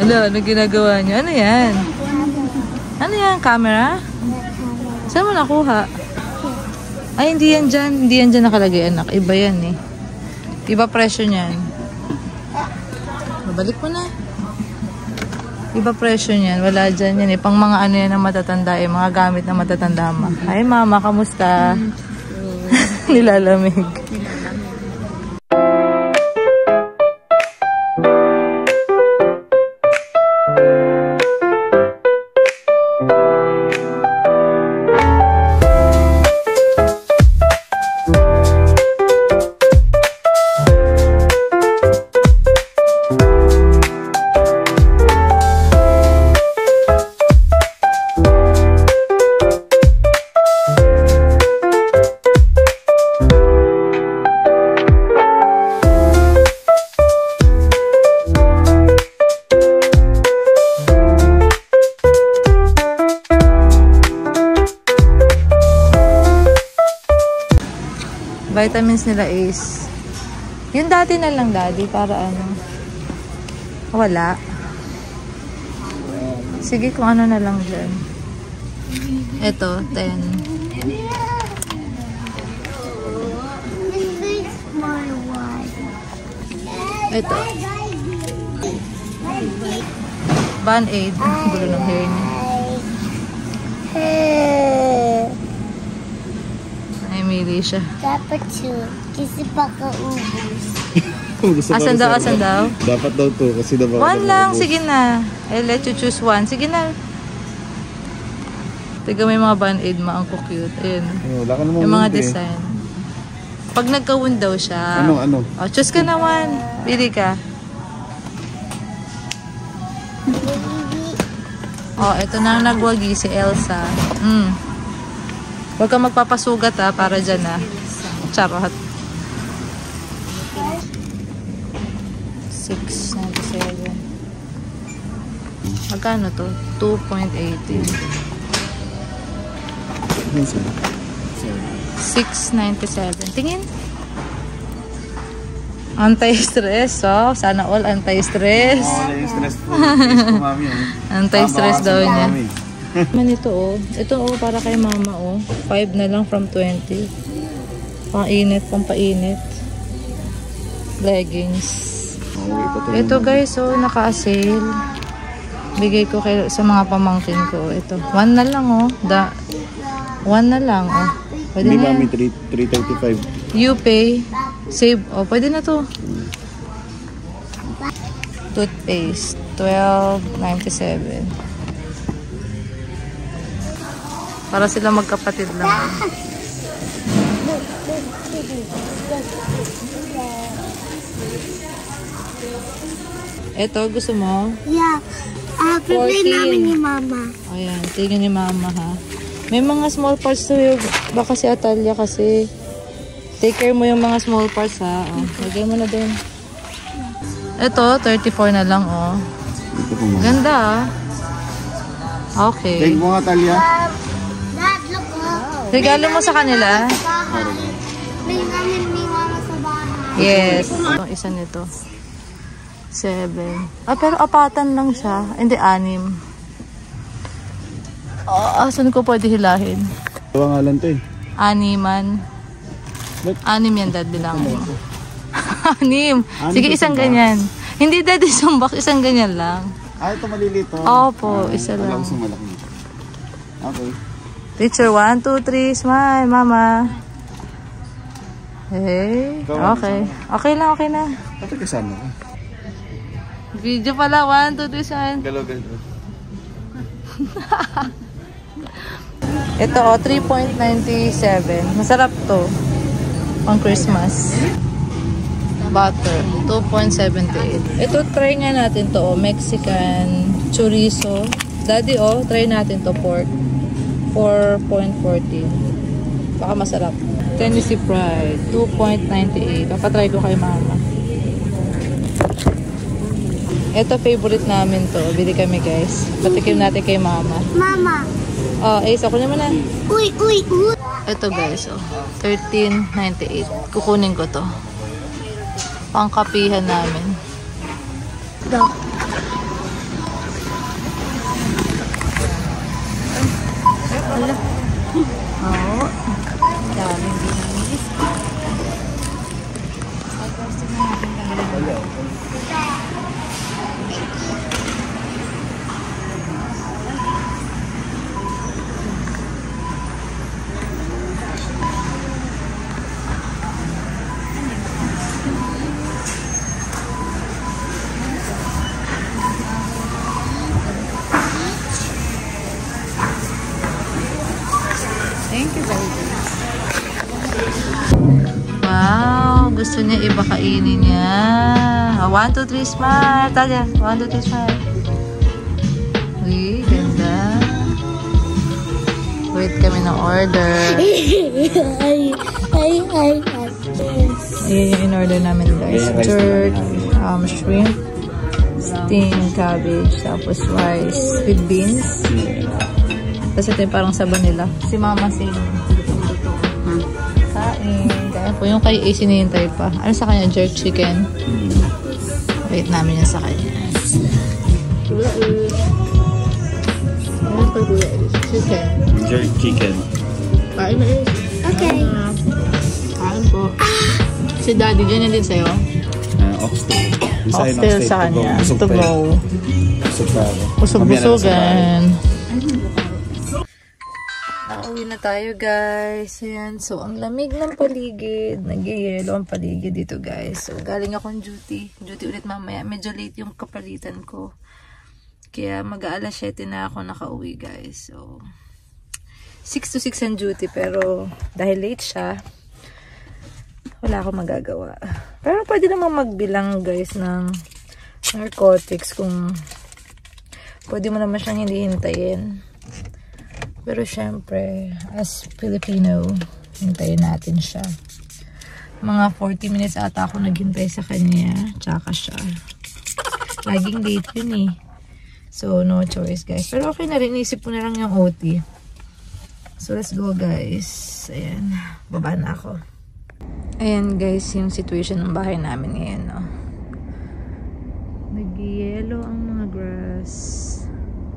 Ano ginagawa niyo? Ano yan? Ano yan? Camera? Saan mo nakuha? Ay, hindi yan dyan. Hindi yan dyan nakalagay, anak. Iba yan eh. Iba presyo niyan. Babalik mo na. Iba presyo niyan. Wala dyan yan eh. Pang mga ano yan na matatanda eh. Mga gamit na matatanda ma. Hi mama, kamusta? Nilalamig. Vitamins nila is yung dati na lang daddy para ano wala sige kung ano na lang dyan eto 10 eto Band-Aid gulo ng hair niya Mili siya. Dapat 2. Kasi baka ubus. Asan daw? Dapat daw 2 kasi daw baka 1 lang. Sige na. I'll let you choose 1. Sige na. Tiga may mga Band-Aid ma. Ang cute. Ayun. Yung mga design. Pag nagka-wound daw siya. Ano? Oh, choose ka na 1. Pili ka. Oh, ito na ang nagwagi si Elsa. Huwag kang magpapasugat ha, para dyan ha. Charot. 697. Magkano to? 2.18. 697. Tingin. Anti-stress. Oh, sana all anti-stress. Anti-stress po. Anti-stress daw niya. Ito oh. Ito oh, para kay mama oh. 5 na lang from 20. Pang-init, pang-painit. Leggings. Ito guys, oh, naka-sale. Bigay ko sa mga pamangkin ko. Ito, 1 na lang oh. 1 na lang oh. Pwede na yan. 335. You pay. Save. Oh, pwede na to. Toothpaste. 12.97. Para sila magkapatid lang. Ito, gusto mo? Yeah. Pipili namin ni mama. Ayan, tingin ni mama ha. May mga small parts to yung baka si Atalia kasi. Take care mo yung mga small parts ha. Oh, lagay mo na din. Ito, 34 na lang oh. Ganda ah. Okay. Take mo nga, Talia. Regalo mo sa kanila? May namin ni mama sa bahay. Yes. Itong isa nito. 7. Ah, pero apatan lang siya. Hindi, 6. Saan ko pwede hilahin? Tawa nga lang to eh. 6 yan, dad. Bilang mo. 6. Sige, isang ganyan. Hindi, dad, isang box. Isang ganyan lang. Ito malilito. Opo, isa lang. Okay. Teacher, 1, 2, 3, smile, mama. Hey, okay. Okay lang, okay na. Ito kasama ka. Video pala, 1, 2, 3, smile. Galaw-galaw. Ito, 3.97. Masarap to. Pang Christmas. Butter, 2.78. Ito, try nga natin to, Mexican chorizo. Daddy, try natin to, pork. 4.14. Baka masarap. Tennessee Pride, 2.98. Papatry ko kay mama. Ito, favorite namin to. Bili kami, guys. Patikim natin kay mama. Mama. Ace, ako naman na. Uy. Ito, guys, 13.98. Kukunin ko to. Pangkapihan namin. Wala. Oo. Daming dinamis. Ay, pwede na natin talaga. Thank you very much. Wow, gusto niya iba kainin niya. 1, 2, 3, smile. Talia, 1, 2, 3, smile. Uy, ganda. Wait kami ng order. Ayan yung in-order namin guys. Jerk, shrimp, steamed cabbage, tapos rice with beans. Tapos ito yung parang saba nila. Si Mama Sing. Kain. Kaya po yung kay A sinihintay pa. Ano sa kanya? Jerk chicken. Wait namin yan sa kanya. Ano pa chicken? Jerk chicken. Kain na yun. Okay. Kain po. Si Daddy, dyan yan din sa'yo? Oxtail. Oxtail sa kanya. To go. Busog pa ako. Busog-busogan. Nauwi na tayo guys. Ayan. So, ang lamig ng paligid. Nag-yelo ang paligid dito guys. So, galing akong duty. Duty ulit mamaya. Medyo late yung kapalitan ko. Kaya mag-aalas 7 na ako nakauwi guys. So, 6 to 6 ang duty. Pero, dahil late siya, wala akong magagawa. Pero pwede namang magbilang guys ng narcotics kung pwede mo naman siyang hindi hintayin. Pero syempre, as Filipino, hintayin natin siya. Mga 40 minutes ata ako naghintay sa kanya. Tsaka siya. Laging late yun eh. So, no choice guys. Pero okay na rin. Isip ko na lang yung OT. So, let's go guys. Ayan. Baba na ako. Ayan guys, yung situation ng bahay namin ngayon. No? Nag-yellow ang mga grass.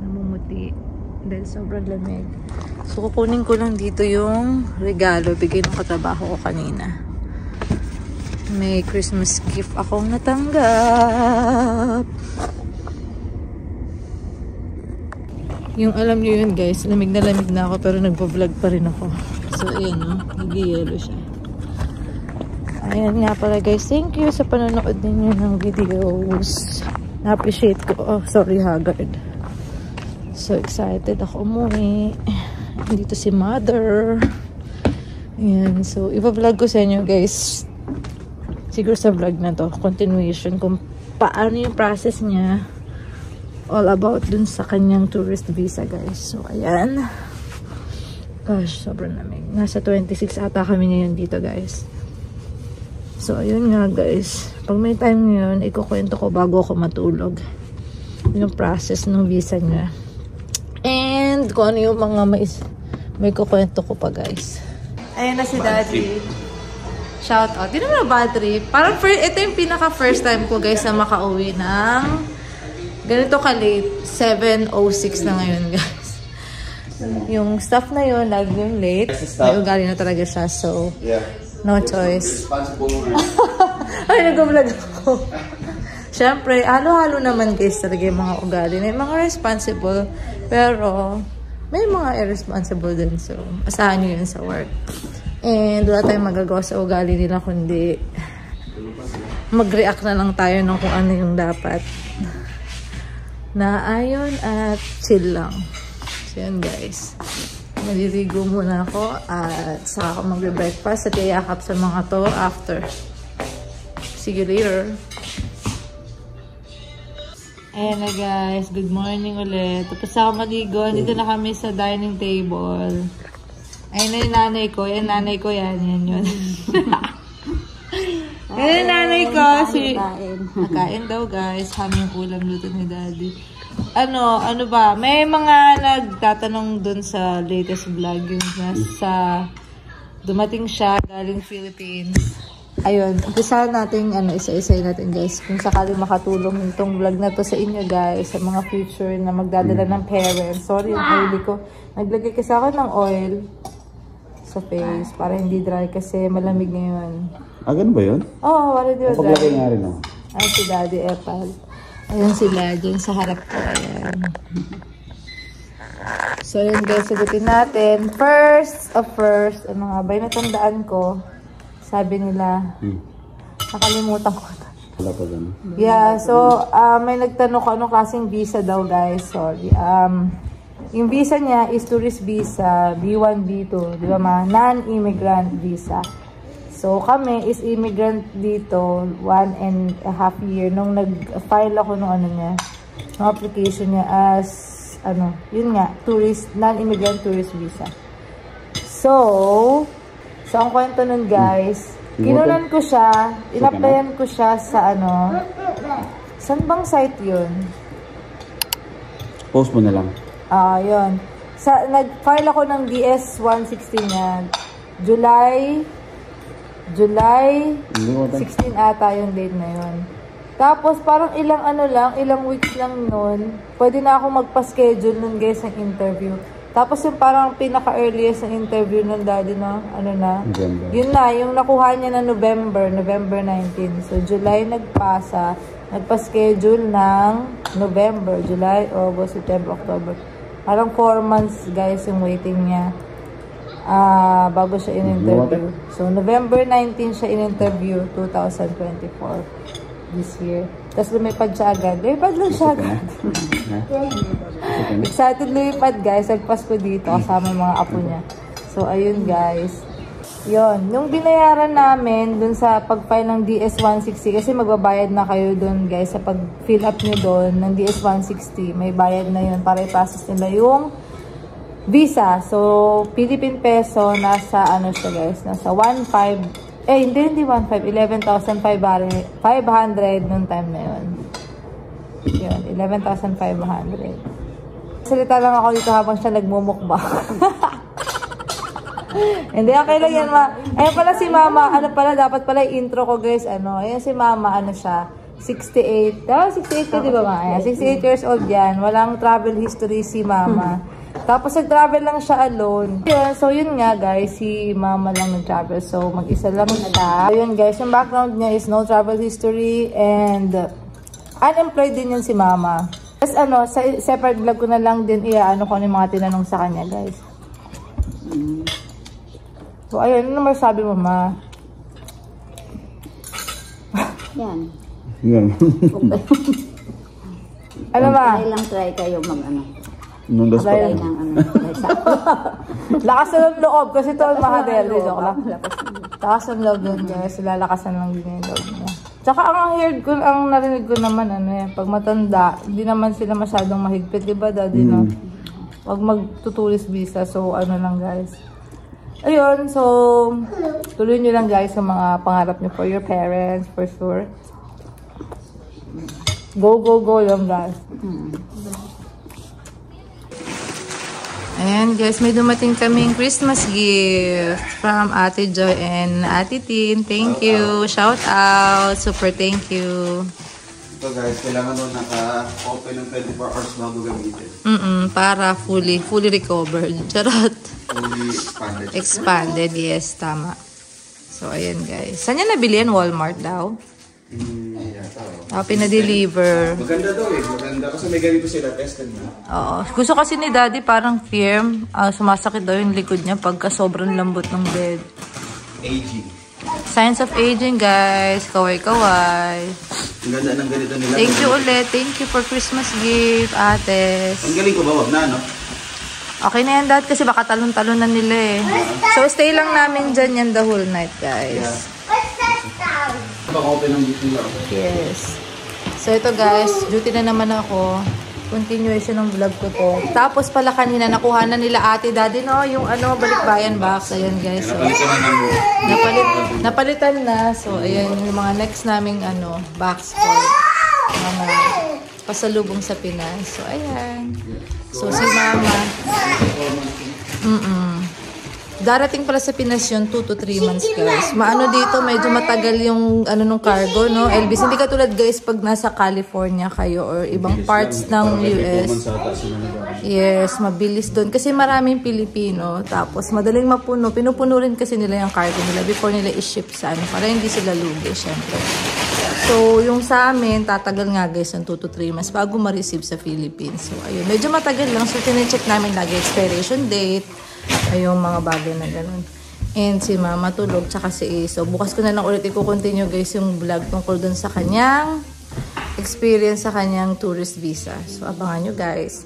Namumuti. Dahil sobrang lamig. So, kukunin ko lang dito yung regalo. Bigay ng katrabaho ko kanina. May Christmas gift akong natanggap. Yung alam nyo yun guys, lamig na ako pero nagpa-vlog pa rin ako. So, ayan o. Nag-yellow siya. Ayan nga pala guys. Thank you sa panonood ninyo ng videos. Na-appreciate ko. Oh, sorry Haggard. So excited ako umuwi. Dito si Mother. Ayan. So, ipa-vlog ko sa inyo guys. Siguro sa vlog na to. Continuation kung paano yung process niya. All about dun sa kanyang tourist visa guys. So, ayan. Gosh, sobrang lamig. Nasa 26 ata kami ngayon dito guys. So, ayun nga guys. Pag may time ngayon, ikukwento ko bago ako matulog. Yung process ng visa niya. And kung ano yung mga may kukwento ko pa guys. Ayan na si Daddy. Shout out. Di naman na bad trip. Parang ito yung pinaka first time ko guys na makauwi ng ganito ka-late. 7:06 na ngayon guys. Yung staff na yun, lagi yung late. May ugali na talaga siya. So, no choice. Ay, nag-vlog ako. Siyempre, halo-halo naman guys talaga yung mga ugali. May mga responsible, pero may mga irresponsible din. So, asahan nyo yun sa work. And wala tayong magagawa sa ugali nila kundi mag-react na lang tayo ng kung ano yung dapat. Naayon at chill lang. So, yun guys. Maliligo muna ako at saka ako magbe-breakfast at iyakap sa mga to after. See you later. Ayan na guys, good morning ulit. Tapos ako maligo, dito na kami sa dining table. Ayan na yung nanay ko, yan nanay ko yan yun. Ayan yung nanay ko, nakain daw guys, haming ulam luto ni Daddy. Ano ba, may mga nagtatanong dun sa latest vlog yung nasa dumating siya galing Philippines. ayun, umpisa natin, isa-isay natin guys. Kung sakaling makatulong itong vlog na to sa inyo guys, sa mga future na magdadala ng parents. Sorry, yung oily ko. Naglagay kasi ako ng oil sa face para hindi dry kasi malamig ngayon. Ah, ganun ba yun? Oo, wala di ba dry? Paglagay nga rin ako. Ay, si Daddy Epal. Ayun sila, dyan sa harap ko. Ayan. So, yun guys, sagutin natin. First, ano nga ba, yung natandaan ko, sabi nila, nakalimutan ko. Wala pa ganun. Yeah, so, may nagtanong ko anong klaseng visa daw guys. Sorry. Yung visa niya is tourist visa, B1, B2, di ba ma? Non-immigrant visa. So, kami is immigrant dito, 1.5 year. Nung nag-file ako nung ano niya, nung application niya as, yun nga, tourist, non-immigrant tourist visa. So ang kwento nun guys, kinunan ko siya, in-applyan ko siya sa saan bang site yun? Post mo na lang. Yun. Nag-file ako ng DS-160 niya. July 16 ata yung date na yun. Tapos parang ilang weeks lang nun, pwede na ako magpa-schedule nun guys ng interview. Tapos yung parang pinaka-earliest na interview ng daddy na, November. Yun na, yung nakuha niya na November 19. So, July nagpasa, nagpa-schedule ng November, July, August, September, October. Parang 4 months, guys, yung waiting niya bago siya in-interview. So, November 19 siya in-interview, 2024, this year. Tapos lumipad siya agad. Lumipad lang siya agad. Excited lumipad guys. Nagpasko dito kasama yung mga apo niya. So, ayun guys. Yun. Nung binayaran namin dun sa pag-file ng DS-160, kasi magbabayad na kayo dun guys sa pag-fill up nyo dun ng DS-160. May bayad na yun para i-process nila yung visa. So, Philippine peso, nasa siya guys, nasa 1.5. Hindi 1.5. 11,500 noong time na yun. Yun, 11,500. Salita lang ako dito habang siya nagmumukbang. Hindi, okay lang yan, ma. Ayun pala si mama, dapat pala intro ko guys, ayun si mama, siya, 68. 68 ka, di ba ma? Ayan, 68 years old yan. Walang travel history si mama. Tapos nag-travel lang siya alone. So yun nga guys, si mama lang nag-travel. So mag-isa lang siya. So yun guys, yung background niya is no travel history and unemployed din yun si mama. Tapos sa separate vlog ko na lang din ko yung mga tinanong sa kanya guys. So ayun, ano masabi mo ma? Yan. Ano ba? Try kayo Nung last pa. Lakas ng loob kasi ito mahadel. Joke lang. Lakas ng loob yun guys. Lalakasan lang din yung loob niya. Tsaka ang narinig ko naman, pag matanda, hindi naman sila masyadong mahigpit. Diba daddy, no? Pag magtutulis visa. So, lang guys. Ayun, so, tuloy nyo lang guys sa mga pangarap nyo for your parents, for sure. Go, go, go lang guys. Ayan guys, may dumating kaming Christmas gift from Ate Joy and Ate Tin. Thank you. Shout out. Super thank you. Ito guys, kailangan nun naka-open ng 24 hours bago gamitin. Para fully recovered. Charot. Fully expanded. Expanded, yes. Tama. So, ayan guys. Saan niya nabili yan? Walmart daw? Pinadeliver. Maganda daw maganda. Kasi may ganito sila, tested na. Oo. Gusto kasi ni Daddy parang firm. Sumasakit daw yung likod niya pagka sobrang lambot ng bed. Aging. Signs of aging, guys. Kaway-kaway. Ang ganda ng ganito nila. Thank you ulit. Thank you for Christmas gift, ates. Ang galing ko ba? Wag na, no? Okay na yan, Dad. Kasi baka talon-talon na nila So, stay lang namin dyan yan the whole night, guys. Baka open ng duty lang. Yes. So, ito guys. Duty na naman ako. Continuation ng vlog ko to. Tapos pala kanina, nakuha na nila ate, daddy, no? Yung balikbayan box. Ayan guys. So, napalitan na. So, ayan yung mga next naming box for mga pasalubong sa Pinas. So, ayan. So, si mama. Darating pala sa Pinas yun, 2 to 3 months, guys. Maano dito, medyo matagal yung ano nung cargo, no? Elvis, hindi katulad, guys, pag nasa California kayo or ibang parts ng US. Yes, mabilis doon. Kasi maraming Pilipino. Tapos, madaling mapuno. Pinupuno rin kasi nila yung cargo nila before nila i-ship sa ano. Para hindi sila lugi, syempre. So, yung sa amin, tatagal nga, guys, ng 2 to 3 months bago ma-receive sa Philippines. So, ayun. Medyo matagal lang. So, tine-check namin lagi expiration date. Ayun, mga bagay na ganun. And si Mama tulog, tsaka si Ace. So, bukas ko na lang ulit i-continue, guys, yung vlog tungkol dun sa kanyang experience sa kanyang tourist visa. So, abangan nyo, guys.